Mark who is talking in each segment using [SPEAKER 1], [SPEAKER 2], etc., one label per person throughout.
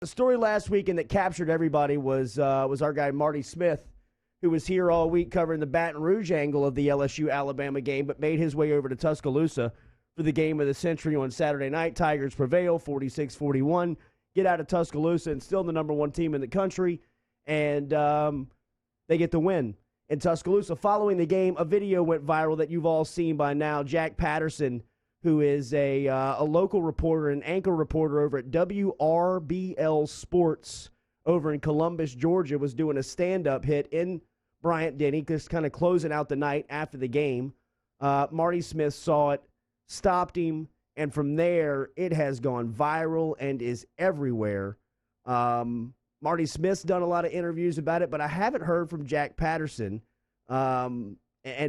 [SPEAKER 1] story last week and that captured everybody was our guy Marty Smith, who was here all week covering the Baton Rouge angle of the LSU-Alabama game, but made his way over to Tuscaloosa for the game of the century on Saturday night. Tigers prevail 46-41, get out of Tuscaloosa, and still the number one team in the country, and they get the win in Tuscaloosa. Following the game, a video went viral that you've all seen by now. Jack Patterson, who is a local reporter, an anchor reporter over at WRBL Sports over in Columbus, Georgia, was doing a stand-up hit in Bryant-Denny, just kind of closing out the night after the game. Marty Smith saw it, stopped him, and from there, it has gone viral and is everywhere. Marty Smith's done a lot of interviews about it, but I haven't heard from Jack Patterson. And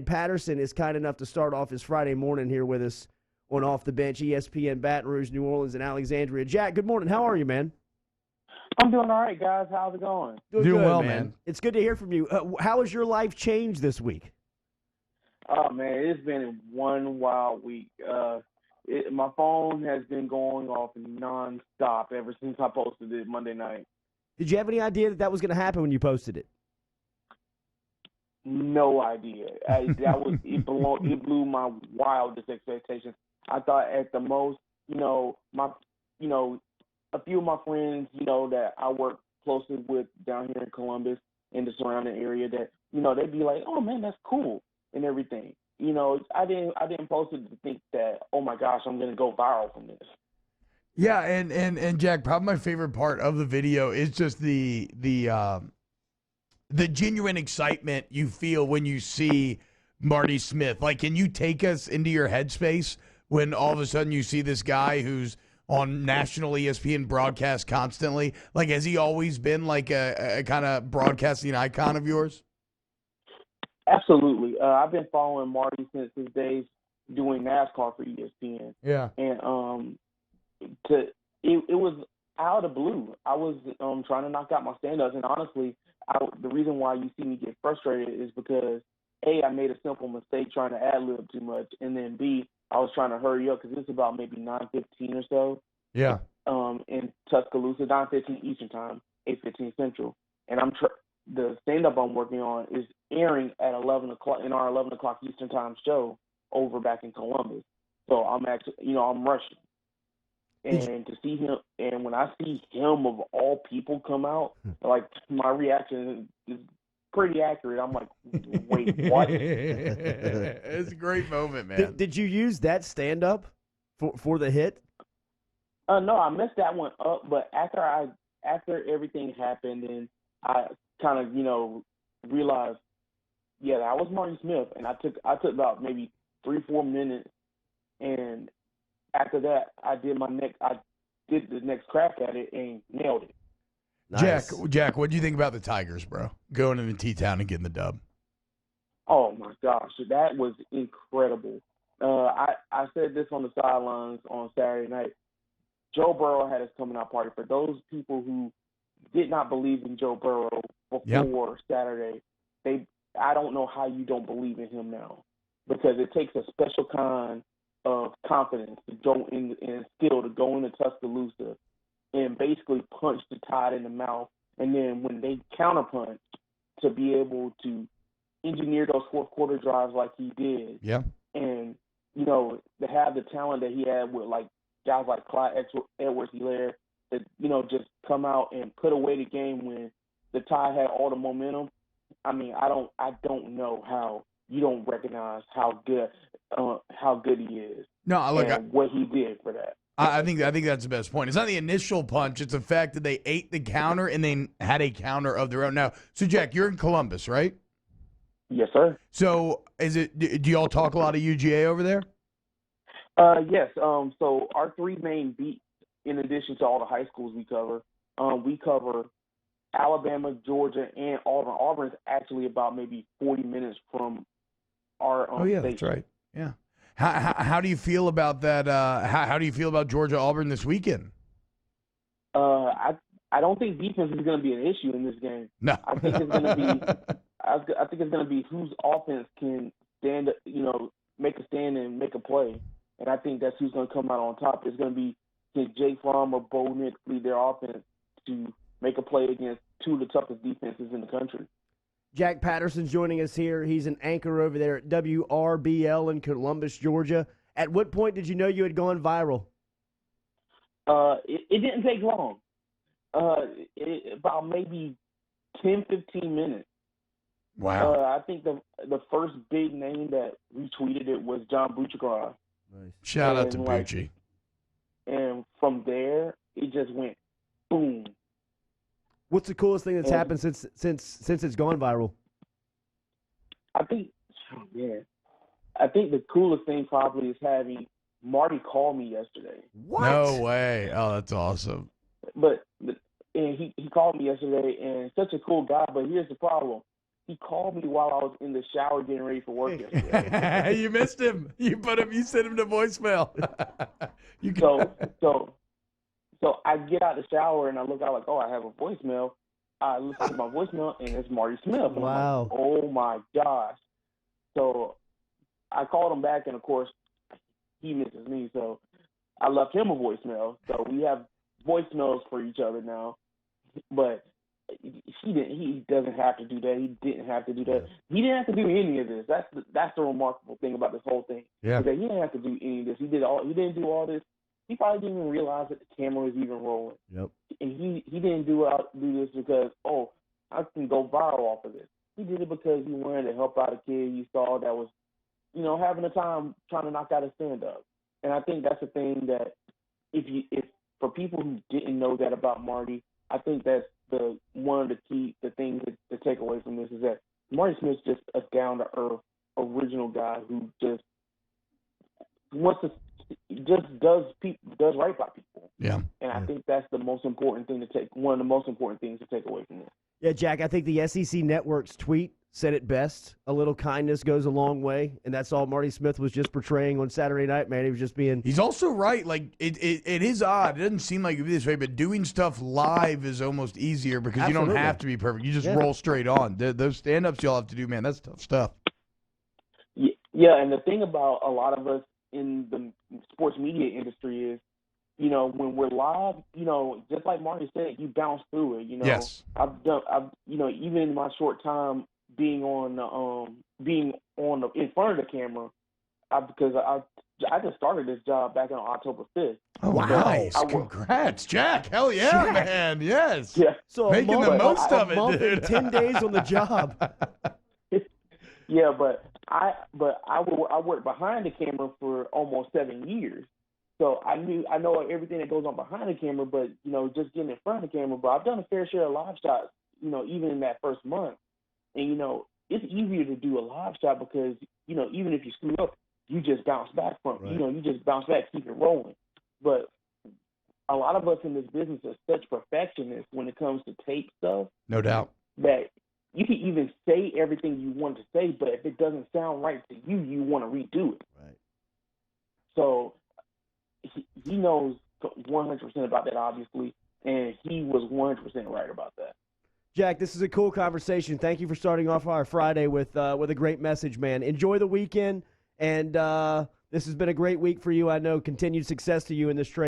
[SPEAKER 1] Patterson is kind enough to start off his Friday morning here with us on Off the Bench, ESPN, Baton Rouge, New Orleans, and Alexandria. Jack, good morning. How are you, man?
[SPEAKER 2] I'm doing all right, guys. How's it going?
[SPEAKER 1] Doing
[SPEAKER 3] good,
[SPEAKER 1] well, man. It's good to hear from you. How has your life changed this week?
[SPEAKER 2] Oh, man, it's been one wild week. My phone has been going off nonstop ever since I posted it Monday night.
[SPEAKER 1] Did you have any idea that was going to happen when you posted it?
[SPEAKER 2] No idea. It blew my wildest expectations. I thought at the most, a few of my friends, that I work closely with down here in Columbus in the surrounding area, that they'd be like, "Oh man, that's cool," and everything. I didn't post it to think that, oh my gosh, I'm gonna go viral from this.
[SPEAKER 3] Yeah, and Jack, probably my favorite part of the video is just the genuine excitement you feel when you see Marty Smith. Like, can you take us into your headspace when all of a sudden you see this guy who's on national ESPN broadcast constantly? Like, has he always been like a kind of broadcasting icon of yours?
[SPEAKER 2] Absolutely. I've been following Marty since his days doing NASCAR for ESPN.
[SPEAKER 3] Yeah.
[SPEAKER 2] And it was out of the blue. I was trying to knock out my stand-ups, and honestly, the reason why you see me get frustrated is because, A, I made a simple mistake trying to ad-lib too much, and then B, I was trying to hurry up because it's about maybe 9:15 or so.
[SPEAKER 3] Yeah.
[SPEAKER 2] In Tuscaloosa, 9:15 Eastern Time, 8:15 Central, and the stand-up I'm working on is airing at 11 o'clock in our 11 o'clock Eastern Time show over back in Columbus. So I'm actually, I'm rushing. And to see him, and when I see him of all people come out, like, my reaction is pretty accurate. I'm like, wait, what?
[SPEAKER 3] It's a great moment, man.
[SPEAKER 1] Did you use that stand-up for the hit?
[SPEAKER 2] No, I messed that one up. But after everything happened, and I kind of, realized, yeah, that was Marty Smith, and I took about maybe 3-4 minutes, and after that, I did the next crack at it and nailed it.
[SPEAKER 1] Nice.
[SPEAKER 3] Jack, what do you think about the Tigers, bro? Going into T-Town and getting the dub.
[SPEAKER 2] Oh my gosh, that was incredible. I said this on the sidelines on Saturday night. Joe Burrow had his coming out party. For those people who did not believe in Joe Burrow before Saturday, I don't know how you don't believe in him now, because it takes a special kind of confidence to go in and skill to go into Tuscaloosa and basically punch the Tide in the mouth, and then when they counterpunch, to be able to engineer those fourth quarter drives like he did.
[SPEAKER 3] Yeah.
[SPEAKER 2] And to have the talent that he had with like guys like Clyde Edwards-Helaire that just come out and put away the game when the Tide had all the momentum. I mean, I don't know how you don't recognize how good he is.
[SPEAKER 3] No, look,
[SPEAKER 2] what he did for that.
[SPEAKER 3] I think that's the best point. It's not the initial punch; it's the fact that they ate the counter and they had a counter of their own. Now, so Jack, you're in Columbus, right?
[SPEAKER 2] Yes, sir.
[SPEAKER 3] So, do y'all talk a lot of UGA over there?
[SPEAKER 2] Yes. So our three main beats, in addition to all the high schools we cover Alabama, Georgia, and Auburn. Auburn's actually about maybe 40 minutes from our station.
[SPEAKER 3] That's right. Yeah. How do you feel about that? How do you feel about Georgia Auburn this weekend?
[SPEAKER 2] I don't think defense is going to be an issue in this game.
[SPEAKER 3] No.
[SPEAKER 2] I think it's going to be. I think it's going to be whose offense can stand, make a stand and make a play, and I think that's who's going to come out on top. It's going to be, can Jake Fromm or Bo Nix lead their offense to make a play against two of the toughest defenses in the country.
[SPEAKER 1] Jack Patterson's joining us here. He's an anchor over there at WRBL in Columbus, Georgia. At what point did you know you had gone viral?
[SPEAKER 2] It didn't take long. About maybe 10, 15 minutes.
[SPEAKER 3] Wow.
[SPEAKER 2] I think the first big name that retweeted it was John Buccigross.
[SPEAKER 1] Nice.
[SPEAKER 3] Shout out to Bucci.
[SPEAKER 2] And from there, it just went boom.
[SPEAKER 1] What's the coolest thing that's happened since it's gone viral?
[SPEAKER 2] I think the coolest thing probably is having Marty call me yesterday.
[SPEAKER 1] What?
[SPEAKER 3] No way. Oh, that's awesome.
[SPEAKER 2] And he called me yesterday, and such a cool guy. But here's the problem: he called me while I was in the shower getting ready for work yesterday.
[SPEAKER 3] You missed him. You sent him to voicemail.
[SPEAKER 2] So I get out the shower and I look out like, oh, I have a voicemail. I listen to my voicemail and it's Marty Smith. And
[SPEAKER 1] wow.
[SPEAKER 2] I'm like, oh my gosh. So I called him back, and of course he misses me. So I left him a voicemail. So we have voicemails for each other now. But he doesn't have to do that. He didn't have to do that. He didn't have to do any of this. That's the remarkable thing about this whole thing.
[SPEAKER 3] Yeah.
[SPEAKER 2] That he didn't have to do any of this. He didn't do all this. He probably didn't even realize that the camera was even rolling.
[SPEAKER 1] Yep.
[SPEAKER 2] And he didn't do this because, oh, I can go viral off of this. He did it because he wanted to help out a kid he saw that was, having a time trying to knock out a stand-up. And I think that's the thing that if for people who didn't know that about Marty, I think that's one of the things to take away from this is that Marty Smith's just a down-to-earth, original guy who just wants to does right by people.
[SPEAKER 3] Yeah.
[SPEAKER 2] And I think that's one of the most important things to take away from this.
[SPEAKER 1] Yeah, Jack, I think the SEC Network's tweet said it best. A little kindness goes a long way, and that's all Marty Smith was just portraying on Saturday night, man. He was just being... He's
[SPEAKER 3] also right. Like, it is odd. It doesn't seem like it would be this way, but doing stuff live is almost easier because you don't have to be perfect. You just roll straight on. Those stand-ups y'all have to do, man, that's tough stuff.
[SPEAKER 2] Yeah, and the thing about a lot of us in the sports media industry is, when we're live, just like Marty said, you bounce through it.
[SPEAKER 3] Yes.
[SPEAKER 2] I've even in my short time being in front of the camera, because I just started this job back on October 5th.
[SPEAKER 3] Oh, wow. Nice. Congrats, Jack. Hell yeah, Jack. Man. Yes.
[SPEAKER 2] Yeah.
[SPEAKER 1] So
[SPEAKER 3] making the most of it, dude.
[SPEAKER 1] 10 days on the job.
[SPEAKER 2] Yeah, but I worked behind the camera for almost 7 years. So I know everything that goes on behind the camera, but, just getting in front of the camera. But I've done a fair share of live shots, even in that first month. And, it's easier to do a live shot because, even if you screw up, you just bounce back from it.
[SPEAKER 1] Right.
[SPEAKER 2] You just bounce back, keep it rolling. But a lot of us in this business are such perfectionists when it comes to tape stuff.
[SPEAKER 3] No doubt.
[SPEAKER 2] That you can even say everything you want to say, but if it doesn't sound right to you, you want to redo it.
[SPEAKER 1] Right.
[SPEAKER 2] So he knows 100% about that, obviously, and he was 100% right about that.
[SPEAKER 1] Jack, this is a cool conversation. Thank you for starting off our Friday with a great message, man. Enjoy the weekend, and this has been a great week for you. I know continued success to you in this trade.